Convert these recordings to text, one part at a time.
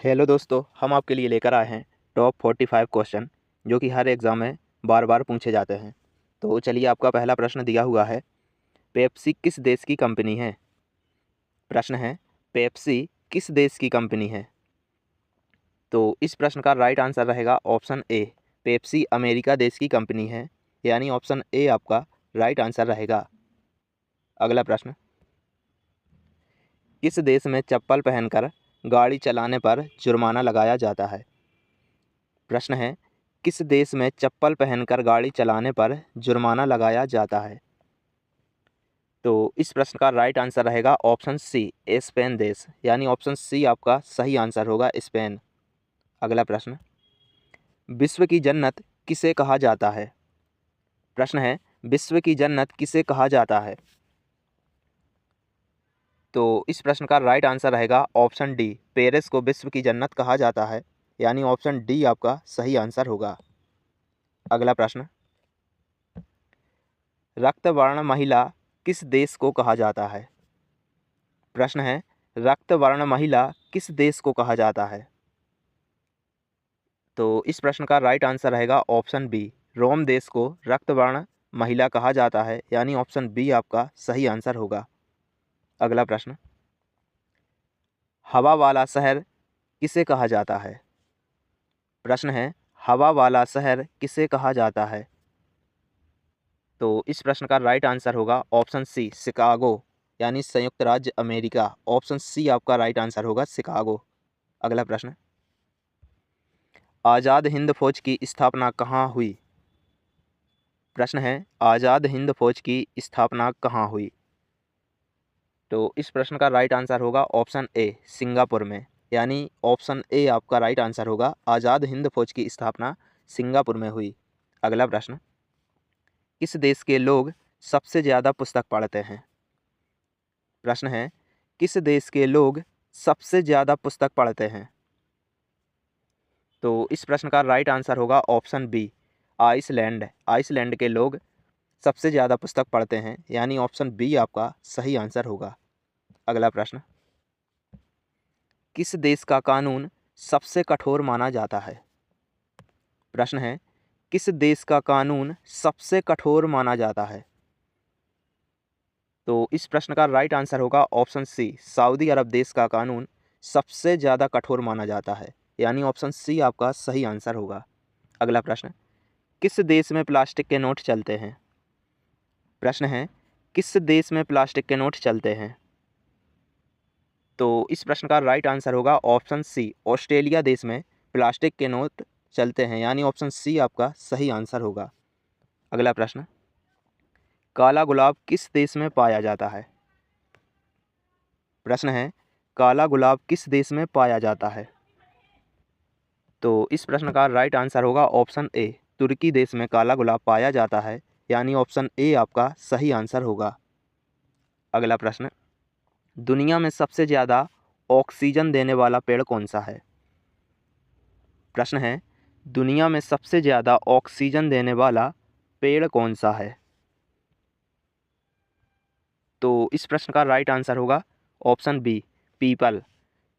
Hello दोस्तों, हम आपके लिए लेकर आए हैं टॉप 45 क्वेश्चन जो कि हर एग्ज़ाम में बार बार पूछे जाते हैं। तो चलिए, आपका पहला प्रश्न दिया हुआ है, पेप्सी किस देश की कंपनी है। प्रश्न है, पेप्सी किस देश की कंपनी है। तो इस प्रश्न का राइट आंसर रहेगा ऑप्शन ए, पेप्सी अमेरिका देश की कंपनी है, यानी ऑप्शन ए आपका राइट आंसर रहेगा। अगला प्रश्न, किस देश में चप्पल पहनकर गाड़ी चलाने पर जुर्माना लगाया जाता है। प्रश्न है, किस देश में चप्पल पहनकर गाड़ी चलाने पर जुर्माना लगाया जाता है। तो इस प्रश्न का राइट आंसर रहेगा ऑप्शन सी, स्पेन देश, यानी ऑप्शन सी आपका सही आंसर होगा, स्पेन। अगला प्रश्न, विश्व की जन्नत किसे कहा जाता है। प्रश्न है, विश्व की जन्नत किसे कहा जाता है। तो इस प्रश्न का राइट आंसर रहेगा ऑप्शन डी, पेरिस को विश्व की जन्नत कहा जाता है, यानी ऑप्शन डी आपका सही आंसर होगा। अगला प्रश्न, रक्तवर्ण महिला किस देश को कहा जाता है। प्रश्न है, रक्तवर्ण महिला किस देश को कहा जाता है। तो इस प्रश्न का राइट आंसर रहेगा ऑप्शन बी, रोम देश को रक्तवर्ण महिला कहा जाता है, यानी ऑप्शन बी आपका सही आंसर होगा। अगला प्रश्न, हवा वाला शहर किसे कहा जाता है। प्रश्न है, हवा वाला शहर किसे कहा जाता है। तो इस प्रश्न का राइट आंसर होगा ऑप्शन सी, शिकागो, यानी संयुक्त राज्य अमेरिका। ऑप्शन सी आपका राइट आंसर होगा, शिकागो। अगला प्रश्न, आज़ाद हिंद फौज की स्थापना कहाँ हुई। प्रश्न है, आज़ाद हिंद फौज की स्थापना कहाँ हुई। तो इस प्रश्न का राइट आंसर होगा ऑप्शन ए, सिंगापुर में, यानी ऑप्शन ए आपका राइट आंसर होगा, आज़ाद हिंद फौज की स्थापना सिंगापुर में हुई। अगला प्रश्न, किस देश के लोग सबसे ज़्यादा पुस्तक पढ़ते हैं। प्रश्न है, किस देश के लोग सबसे ज़्यादा पुस्तक पढ़ते हैं। तो इस प्रश्न का राइट आंसर होगा ऑप्शन बी, आइसलैंड। आइसलैंड के लोग सबसे ज़्यादा पुस्तक पढ़ते हैं, यानी ऑप्शन बी आपका सही आंसर होगा। अगला प्रश्न, किस देश का कानून सबसे कठोर माना जाता है। प्रश्न है, किस देश का कानून सबसे कठोर माना जाता है। तो इस प्रश्न का राइट आंसर होगा ऑप्शन सी, सऊदी अरब देश का कानून सबसे ज़्यादा कठोर माना जाता है, यानी ऑप्शन सी आपका सही आंसर होगा। अगला प्रश्न, किस देश में प्लास्टिक के नोट चलते हैं। प्रश्न है, किस देश में प्लास्टिक के नोट चलते हैं। तो इस प्रश्न का राइट आंसर होगा ऑप्शन सी, ऑस्ट्रेलिया देश में प्लास्टिक के नोट चलते हैं, यानी ऑप्शन सी आपका सही आंसर होगा। अगला प्रश्न, काला गुलाब किस देश में पाया जाता है। प्रश्न है, काला गुलाब किस देश में पाया जाता है। तो इस प्रश्न का राइट आंसर होगा ऑप्शन ए, तुर्की देश में काला गुलाब पाया जाता है, यानी ऑप्शन ए आपका सही आंसर होगा। अगला प्रश्न, दुनिया में सबसे ज़्यादा ऑक्सीजन देने वाला पेड़ कौन सा है। प्रश्न है, दुनिया में सबसे ज़्यादा ऑक्सीजन देने वाला पेड़ कौन सा है। तो इस प्रश्न का राइट आंसर होगा ऑप्शन बी, पीपल।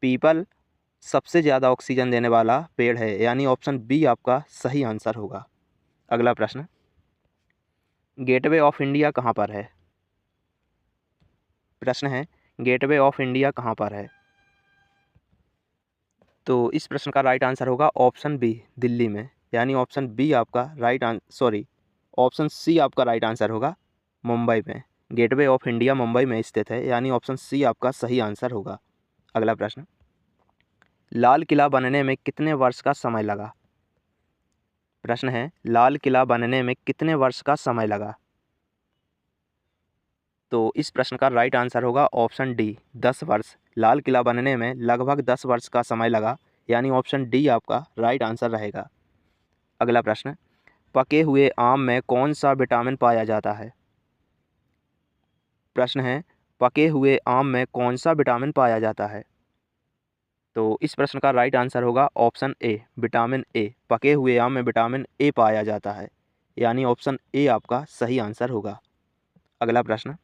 पीपल सबसे ज़्यादा ऑक्सीजन देने वाला पेड़ है, यानी ऑप्शन बी आपका सही आंसर होगा। अगला प्रश्न, गेटवे ऑफ इंडिया कहाँ पर है। प्रश्न है, गेटवे ऑफ इंडिया कहाँ पर है। तो इस प्रश्न का राइट आंसर होगा ऑप्शन बी, दिल्ली में, यानी ऑप्शन बी आपका ऑप्शन सी आपका राइट आंसर होगा, मुंबई में। गेटवे ऑफ इंडिया मुंबई में स्थित है, यानी ऑप्शन सी आपका सही आंसर होगा। अगला प्रश्न, लाल किला बनने में कितने वर्ष का समय लगा। प्रश्न है, लाल किला बनने में कितने वर्ष का समय लगा। तो इस प्रश्न का राइट आंसर होगा ऑप्शन डी, 10 वर्ष। लाल किला बनने में लगभग 10 वर्ष का समय लगा, यानी ऑप्शन डी आपका राइट आंसर रहेगा। अगला प्रश्न, पके हुए आम में कौन सा विटामिन पाया जाता है। प्रश्न है, पके हुए आम में कौन सा विटामिन पाया जाता है। तो इस प्रश्न का राइट आंसर होगा ऑप्शन ए, विटामिन ए। पके हुए आम में विटामिन ए पाया जाता है, यानी ऑप्शन ए आपका सही आंसर होगा। अगला प्रश्न,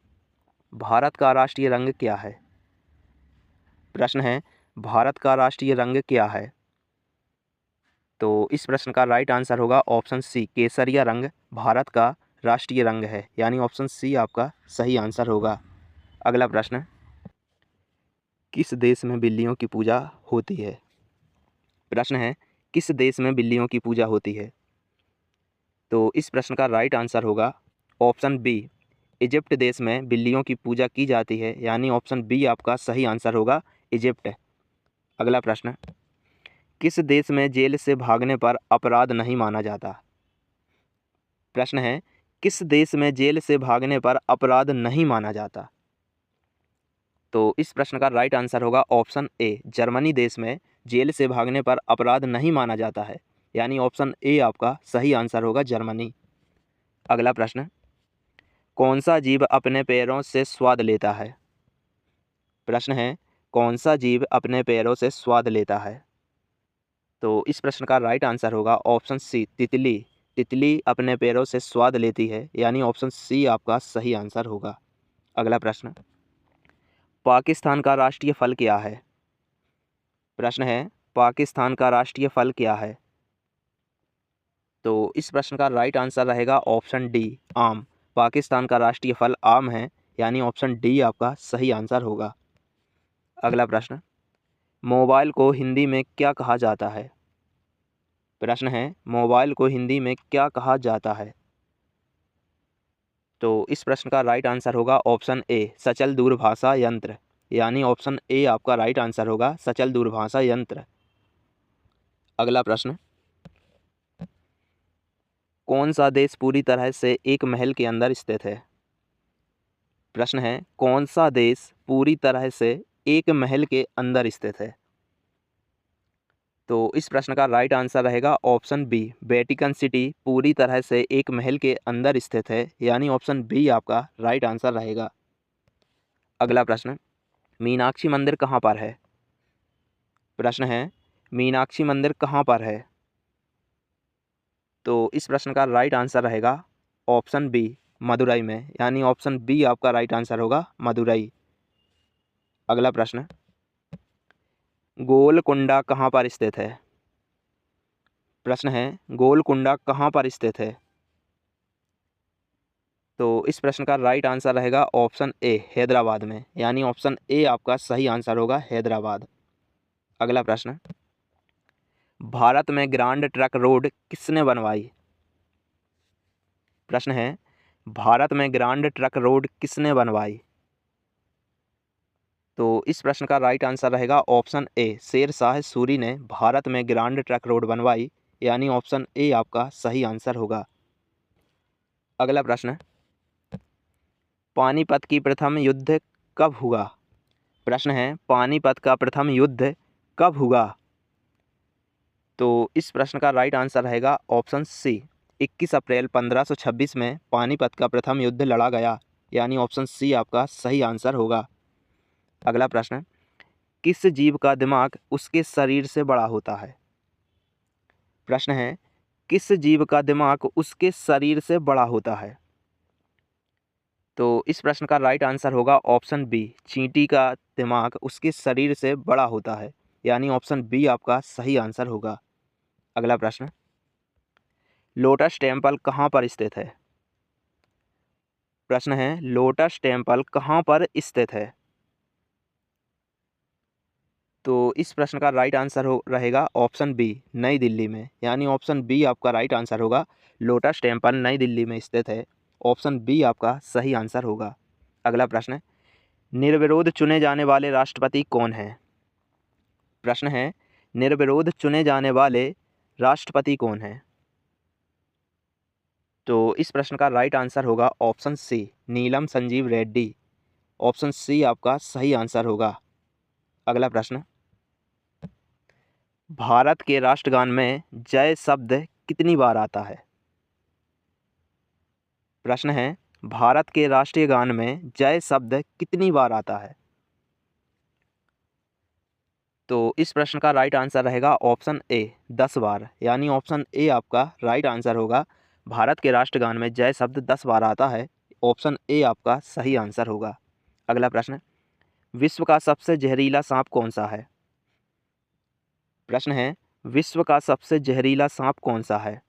भारत का राष्ट्रीय रंग क्या है। प्रश्न है, भारत का राष्ट्रीय रंग क्या है? तो इस प्रश्न का राइट आंसर होगा ऑप्शन सी, केसरिया रंग भारत का राष्ट्रीय रंग है, यानी ऑप्शन सी आपका सही आंसर होगा। अगला प्रश्न, किस देश में बिल्लियों की पूजा होती है? प्रश्न है, किस देश में बिल्लियों की पूजा होती है? तो इस प्रश्न का राइट आंसर होगा ऑप्शन बी, इजिप्ट देश में बिल्लियों की पूजा की जाती है, यानी ऑप्शन बी आपका सही आंसर होगा, इजिप्ट। अगला प्रश्न, किस देश में जेल से भागने पर अपराध नहीं माना जाता? प्रश्न है, किस देश में जेल से भागने पर अपराध नहीं माना जाता? तो इस प्रश्न का राइट आंसर होगा ऑप्शन ए, जर्मनी देश में जेल से भागने पर अपराध नहीं माना जाता है, यानी ऑप्शन ए आपका सही आंसर होगा, जर्मनी। अगला प्रश्न, कौन सा जीव अपने पैरों से स्वाद लेता है? प्रश्न है, कौन सा जीव अपने पैरों से स्वाद लेता है? तो इस प्रश्न का राइट आंसर होगा ऑप्शन सी, तितली। तितली अपने पैरों से स्वाद लेती है, यानी ऑप्शन सी आपका सही आंसर होगा। अगला प्रश्न, पाकिस्तान का राष्ट्रीय फल क्या है? प्रश्न है, पाकिस्तान का राष्ट्रीय फल क्या है? तो इस प्रश्न का राइट आंसर रहेगा ऑप्शन डी, आम। पाकिस्तान का राष्ट्रीय फल आम है, यानी ऑप्शन डी आपका सही आंसर होगा। अगला प्रश्न, मोबाइल को हिंदी में क्या कहा जाता है? प्रश्न है, मोबाइल को हिंदी में क्या कहा जाता है? तो इस प्रश्न का राइट आंसर होगा ऑप्शन ए, सचल दूरभाषा यंत्र, यानी ऑप्शन ए आपका राइट आंसर होगा, सचल दूरभाषा यंत्र। अगला प्रश्न, कौन सा देश पूरी तरह से एक महल के अंदर स्थित है? प्रश्न है, कौन सा देश पूरी तरह से एक महल के अंदर स्थित है? तो इस प्रश्न का राइट आंसर रहेगा ऑप्शन बी, वेटिकन सिटी पूरी तरह से एक महल के अंदर स्थित है, यानी ऑप्शन बी आपका राइट आंसर रहेगा। अगला प्रश्न, मीनाक्षी मंदिर कहाँ पर है? प्रश्न है, मीनाक्षी मंदिर कहाँ पर है? तो इस प्रश्न का राइट आंसर रहेगा ऑप्शन बी, मदुरई में, यानी ऑप्शन बी आपका राइट आंसर होगा, मदुरई। अगला प्रश्न, गोलकुंडा कहाँ पर स्थित है? प्रश्न है, गोलकुंडा कहाँ पर स्थित है? तो इस प्रश्न का राइट आंसर रहेगा ऑप्शन ए, हैदराबाद में, यानी ऑप्शन ए आपका सही आंसर होगा, हैदराबाद। अगला प्रश्न, भारत में ग्रांड ट्रक रोड किसने बनवाई? प्रश्न है, भारत में ग्रांड ट्रक रोड किसने बनवाई? तो इस प्रश्न का राइट आंसर रहेगा ऑप्शन ए, शेर शाह सूरी ने भारत में ग्रांड ट्रक रोड बनवाई, यानी ऑप्शन ए आपका सही आंसर होगा। अगला प्रश्न, पानीपत की प्रथम युद्ध कब हुआ? प्रश्न है, पानीपत का प्रथम युद्ध कब हुआ? तो इस प्रश्न का राइट आंसर रहेगा ऑप्शन सी, 21 अप्रैल 1526 में पानीपत का प्रथम युद्ध लड़ा गया, यानी ऑप्शन सी आपका सही आंसर होगा। अगला प्रश्न, किस जीव का दिमाग उसके शरीर से बड़ा होता है? प्रश्न है, किस जीव का दिमाग उसके शरीर से बड़ा होता है? तो इस प्रश्न का राइट आंसर होगा ऑप्शन बी, चींटी का दिमाग उसके शरीर से बड़ा होता है, यानी ऑप्शन बी आपका सही आंसर होगा। अगला प्रश्न, लोटस टेम्पल कहाँ पर स्थित है? प्रश्न है, लोटस टेम्पल कहाँ पर स्थित है? तो इस प्रश्न का राइट आंसर रहेगा ऑप्शन बी, नई दिल्ली में, यानी ऑप्शन बी आपका राइट आंसर होगा, लोटस टेम्पल नई दिल्ली में स्थित है, ऑप्शन बी आपका सही आंसर होगा। अगला प्रश्न, निर्विरोध चुने जाने वाले राष्ट्रपति कौन हैं? प्रश्न है, निर्विरोध चुने जाने वाले राष्ट्रपति कौन हैं? तो इस प्रश्न का राइट आंसर होगा ऑप्शन सी, नीलम संजीव रेड्डी, ऑप्शन सी आपका सही आंसर होगा। अगला प्रश्न, भारत के राष्ट्रगान में जय शब्द कितनी बार आता है? प्रश्न है, भारत के राष्ट्रीय गान में जय शब्द कितनी बार आता है? तो इस प्रश्न का राइट आंसर रहेगा ऑप्शन ए, 10 बार, यानी ऑप्शन ए आपका राइट आंसर होगा, भारत के राष्ट्रगान में जय शब्द 10 बार आता है, ऑप्शन ए आपका सही आंसर होगा। अगला प्रश्न, विश्व का सबसे जहरीला सांप कौन सा है? प्रश्न है, विश्व का सबसे जहरीला सांप कौन सा है?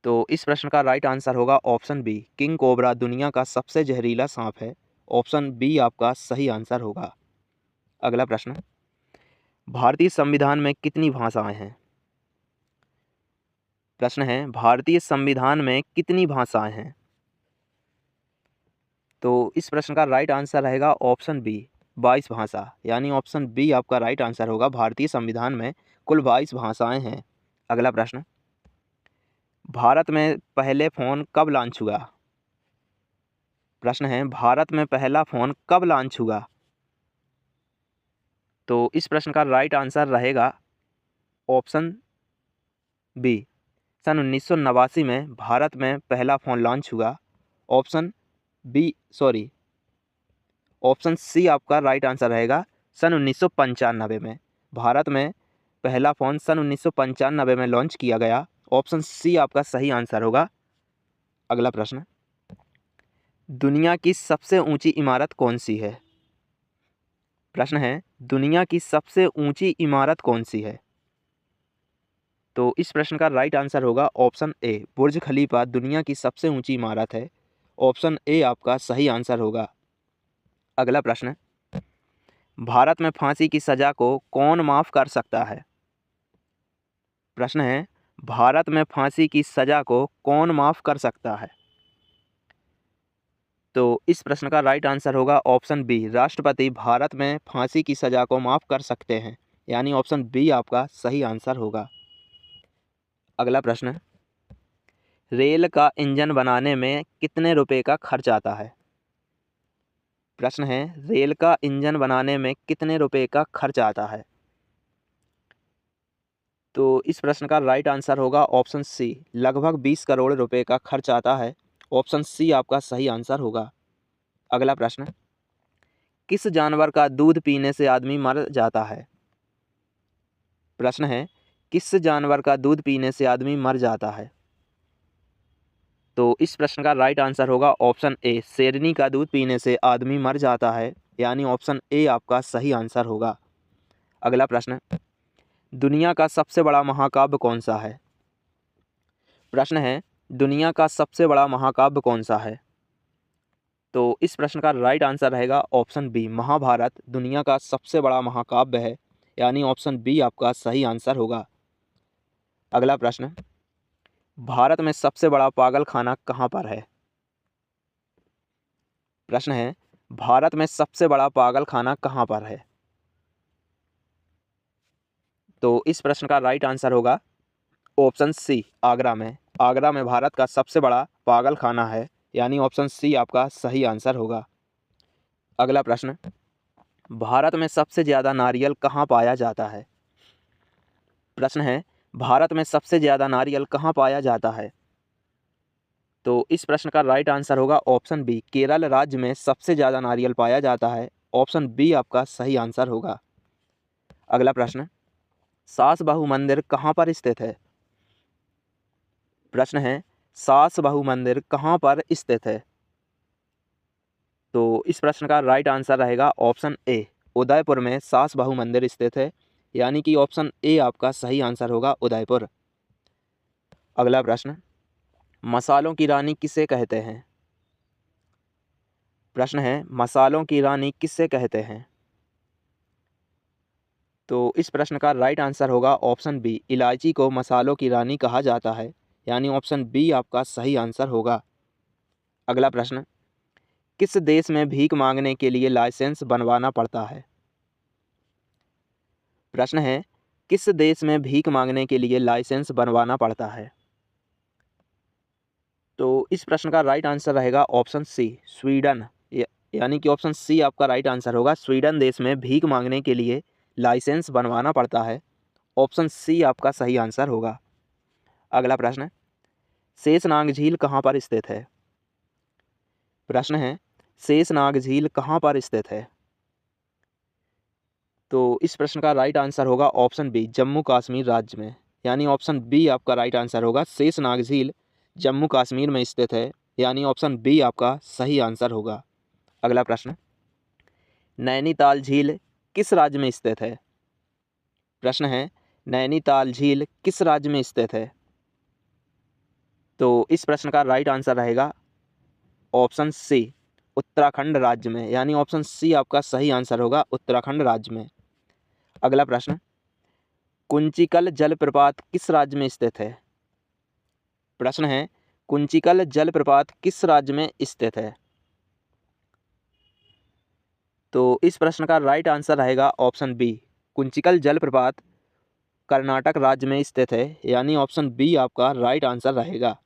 तो इस प्रश्न का राइट आंसर होगा ऑप्शन बी, किंग कोबरा दुनिया का सबसे जहरीला सांप है। ऑप्शन बी आपका सही आंसर होगा। अगला प्रश्न, भारतीय संविधान में कितनी भाषाएं हैं? प्रश्न है, भारतीय संविधान में कितनी भाषाएं हैं? तो इस प्रश्न का राइट आंसर रहेगा ऑप्शन बी, 22 भाषा, यानी ऑप्शन बी आपका राइट आंसर होगा। भारतीय संविधान में कुल 22 भाषाएं हैं। अगला प्रश्न, भारत में पहले फ़ोन कब लॉन्च हुआ? प्रश्न है, भारत में पहला फ़ोन कब लॉन्च हुआ? तो इस प्रश्न का राइट आंसर रहेगा ऑप्शन बी, सन 1989 में भारत में पहला फ़ोन लॉन्च हुआ। ऑप्शन सी आपका राइट आंसर रहेगा, सन 1995 में भारत में पहला फ़ोन सन 1995 में लॉन्च किया गया। ऑप्शन सी आपका सही आंसर होगा। अगला प्रश्न, दुनिया की सबसे ऊंची इमारत कौन सी है? प्रश्न है, दुनिया की सबसे ऊंची इमारत कौन सी है? तो इस प्रश्न का राइट आंसर होगा ऑप्शन ए, बुर्ज खलीफा दुनिया की सबसे ऊंची इमारत है। ऑप्शन ए आपका सही आंसर होगा। अगला प्रश्न, भारत में फांसी की सज़ा को कौन माफ़ कर सकता है? प्रश्न है, भारत में फांसी की सज़ा को कौन माफ़ कर सकता है? तो इस प्रश्न का राइट आंसर होगा ऑप्शन बी, राष्ट्रपति भारत में फांसी की सज़ा को माफ़ कर सकते हैं, यानी ऑप्शन बी आपका सही आंसर होगा। अगला प्रश्न, रेल का इंजन बनाने में कितने रुपए का खर्च आता है? प्रश्न है, रेल का इंजन बनाने में कितने रुपए का खर्च आता है? तो इस प्रश्न का राइट आंसर होगा ऑप्शन सी, लगभग 20 करोड़ रुपए का खर्च आता है। ऑप्शन सी आपका सही आंसर होगा। अगला प्रश्न, किस जानवर का दूध पीने से आदमी मर जाता है? प्रश्न है, किस जानवर का दूध पीने से आदमी मर जाता है? तो इस प्रश्न का राइट आंसर होगा ऑप्शन ए, शेरनी का दूध पीने से आदमी मर जाता है, यानी ऑप्शन ए आपका सही आंसर होगा। अगला प्रश्न, दुनिया का सबसे बड़ा महाकाव्य कौन सा है? प्रश्न है, दुनिया का सबसे बड़ा महाकाव्य कौन सा है? तो इस प्रश्न का राइट आंसर रहेगा ऑप्शन बी, महाभारत दुनिया का सबसे बड़ा महाकाव्य है, यानी ऑप्शन बी आपका सही आंसर होगा। अगला प्रश्न, भारत में सबसे बड़ा पागल खाना कहाँ पर है? प्रश्न है, भारत में सबसे बड़ा पागल खाना कहाँ पर है? तो इस प्रश्न का राइट आंसर होगा ऑप्शन सी, आगरा में। आगरा में भारत का सबसे बड़ा पागल खाना है, यानी ऑप्शन सी आपका सही आंसर होगा। अगला प्रश्न, भारत में सबसे ज़्यादा नारियल कहाँ पाया जाता है? प्रश्न है, भारत में सबसे ज़्यादा नारियल कहाँ पाया जाता है? तो इस प्रश्न का राइट आंसर होगा ऑप्शन बी, केरल राज्य में सबसे ज़्यादा नारियल पाया जाता है। ऑप्शन बी आपका सही आंसर होगा। अगला प्रश्न, सास बहू मंदिर कहाँ पर स्थित है? प्रश्न है, सास बहू मंदिर कहाँ पर स्थित है? तो इस प्रश्न का राइट आंसर रहेगा ऑप्शन ए, उदयपुर में सास बहू मंदिर स्थित है, यानी कि ऑप्शन ए आपका सही आंसर होगा, उदयपुर। अगला प्रश्न, मसालों की रानी किसे कहते हैं? प्रश्न है, मसालों की रानी किसे कहते हैं? तो इस प्रश्न का राइट आंसर होगा ऑप्शन बी, इलायची को मसालों की रानी कहा जाता है, यानी ऑप्शन बी आपका सही आंसर होगा। अगला प्रश्न, किस देश में भीख मांगने के लिए लाइसेंस बनवाना पड़ता है? प्रश्न है, किस देश में भीख मांगने के लिए लाइसेंस बनवाना पड़ता है? तो इस प्रश्न का राइट आंसर रहेगा ऑप्शन सी, स्वीडन, यानी कि ऑप्शन सी आपका राइट आंसर होगा। स्वीडन देश में भीख मांगने के लिए लाइसेंस बनवाना पड़ता है। ऑप्शन सी आपका सही आंसर होगा। अगला प्रश्न, शेषनाग झील कहाँ पर स्थित है? प्रश्न है, शेषनाग झील कहाँ पर स्थित है? तो इस प्रश्न का राइट आंसर होगा ऑप्शन बी, जम्मू कश्मीर राज्य में, यानी ऑप्शन बी आपका राइट आंसर होगा। शेषनाग झील जम्मू कश्मीर में स्थित है, यानी ऑप्शन बी आपका सही आंसर होगा। अगला प्रश्न, नैनीताल झील किस राज्य में स्थित है? प्रश्न है नैनीताल झील किस राज्य में स्थित है? तो इस प्रश्न का राइट आंसर रहेगा ऑप्शन सी, उत्तराखंड राज्य में, यानी ऑप्शन सी आपका सही आंसर होगा, उत्तराखंड राज्य में। अगला प्रश्न, कुंचिकल जलप्रपात किस राज्य में स्थित है? प्रश्न है कुंचिकल जलप्रपात किस राज्य में स्थित है? तो इस प्रश्न का राइट आंसर रहेगा ऑप्शन बी, कुंचिकल जलप्रपात कर्नाटक राज्य में स्थित है, यानी ऑप्शन बी आपका राइट आंसर रहेगा।